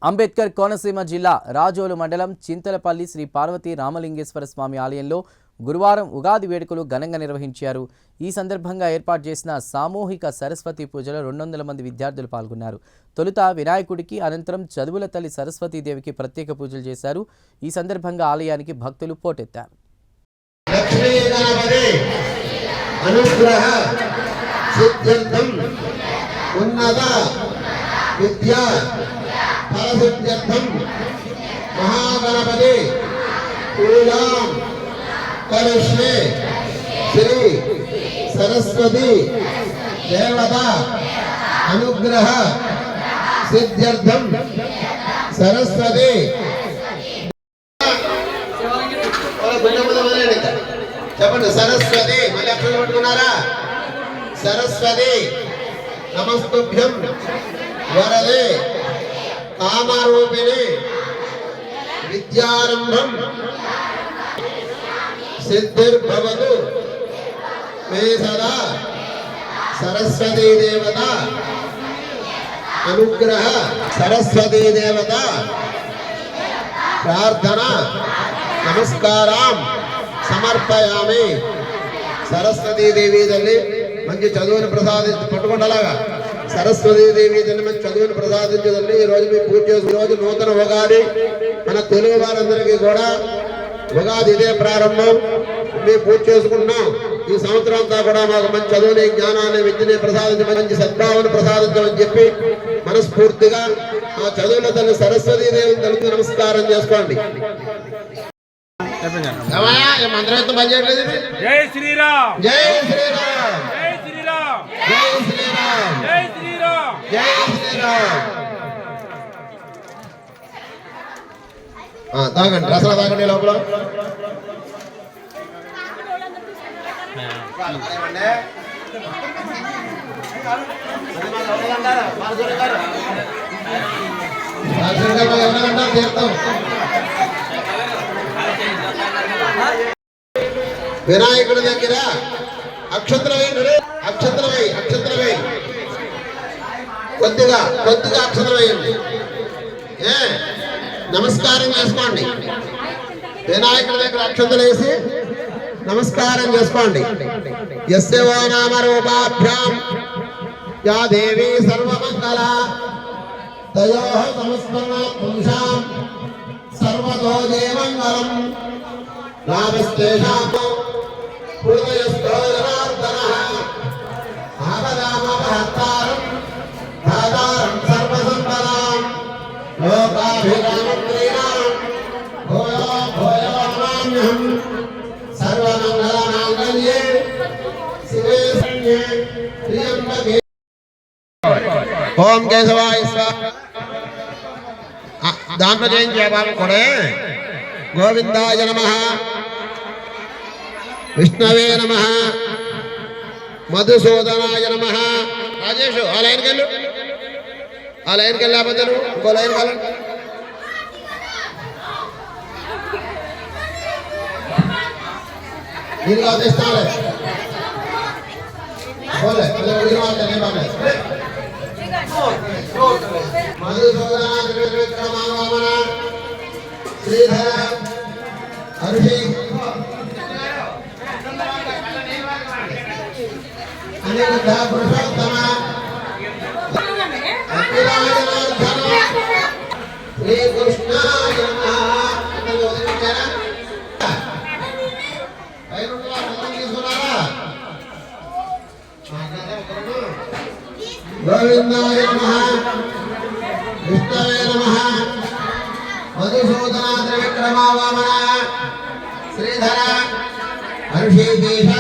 అంబేద్కర్ కోనసీమ జిల్లా రాజోలు మండలం చింతలపల్లి శ్రీ పార్వతీ రామలింగేశ్వర స్వామి ఆలయంలో గురువారం ఉగాది వేడుకలు ఘనంగా నిర్వహించారు. ఈ సందర్భంగా ఏర్పాటు చేసిన సామూహిక సరస్వతి పూజలో 200 మంది విద్యార్థులు పాల్గొన్నారు. తొలుత వినాయకుడికి, అనంతరం చదువుల తల్లి సరస్వతీదేవికి ప్రత్యేక పూజలు చేశారు. ఈ సందర్భంగా ఆలయానికి భక్తులు పోటెత్తారు. महागणपति पूजां करिष्ये श्री सरस्वती देवता अनुग्रह सिद्ध्यर्थं सरस्वती చెప్పండి సరస్వతి మళ్ళీ అక్షరాలు పట్టుకున్నారా సరస్వతి నమస్తుభ్యం వరదే కామరూపిణి విద్యారంభం సిద్ధిర్భవతు మే సదా సరస్వతీ దేవత అనుగ్రహ సరస్వతీ దేవత ప్రార్థన నమస్కారం సమర్పయామి. సరస్వతీ దేవి తల్లి మంచి చదువుని ప్రసాదించి పట్టుకుంటలాగా సరస్వతీ దేవి తల్లి మంచి చదువుని ప్రసాదించదండి. ఈ రోజు మేము పూజ చేసి రోజు నూతన ఉగాది మన తెలుగు వారందరికీ కూడా ఉగాది ఇదే ప్రారంభం. మేము పూజ చేసుకుంటున్నాం. ఈ సంవత్సరం అంతా కూడా మాకు మంచి చదువుని, జ్ఞానాన్ని, విద్యని ప్రసాదించి మంచి సద్భావన ప్రసాదించమని చెప్పి మనస్ఫూర్తిగా ఆ చదువుల తల్లి సరస్వతీ దేవిని తల్లికి నమస్కారం చేసుకోండి. మంత్రం పనిచేయట్లేదు. జై శ్రీరామ్, జై శ్రీరామ్, జై శ్రీరామ్, జై శ్రీరామ్, జై శ్రీరామ్, జై శ్రీరామ్. తాగండి, రసన తాగండి. లోపల తీర్థం వినాయకుడి దగ్గర అక్షంతలు వేయండి. అక్షంతలు వేయి, అక్షంతలు వేయి, కొద్దిగా కొద్దిగా అక్షంతలు వేయండి. నమస్కారం చేసుకోండి. వినాయకుడి దగ్గర అక్షంతలు వేసి నమస్కారం చేసుకోండి. యస్యో నామ రూపాభ్యాం యా దేవి సర్వమంగళ తయోః సంస్మరణాత్ పుంసాం సర్వతో దేవంగళం రామస్తేషాం హృదయస్థో జనార్దనః ఆపదామపహర్తారం ధాతారం సర్వసంపదాం లోకాభిరామం శ్రీరాం భూయో భూయో నమామ్యహం సర్వమంగళమాంగళ్యే శివే శరణ్యే త్ర్యంబకే. ఓం కేశవాయ స్వాహ. దాంట్లో చేయించే బాబు కూడా గోవిందాయ నమః, విష్ణవే నమః, మధుసూదనాయ నమః. రాజేష్ ఆ లైన్కి వెళ్ళు, ఆ లైన్కి వెళ్ళాకపోతే ఇంకో లైన్ కాలం. దీనికి ఆదేస్తాలే బోలే మధుసూదన త్రివిక్రమాగమన శ్రీధర హర్షి అనిరుద్ధ పురుషోత్తమ శ్రీకృష్ణాయ గోవిందాయ నమః, విష్ణవే నమః, మధుసూదన త్రివిక్రమాగమన శ్రీధర హర్షీకేశ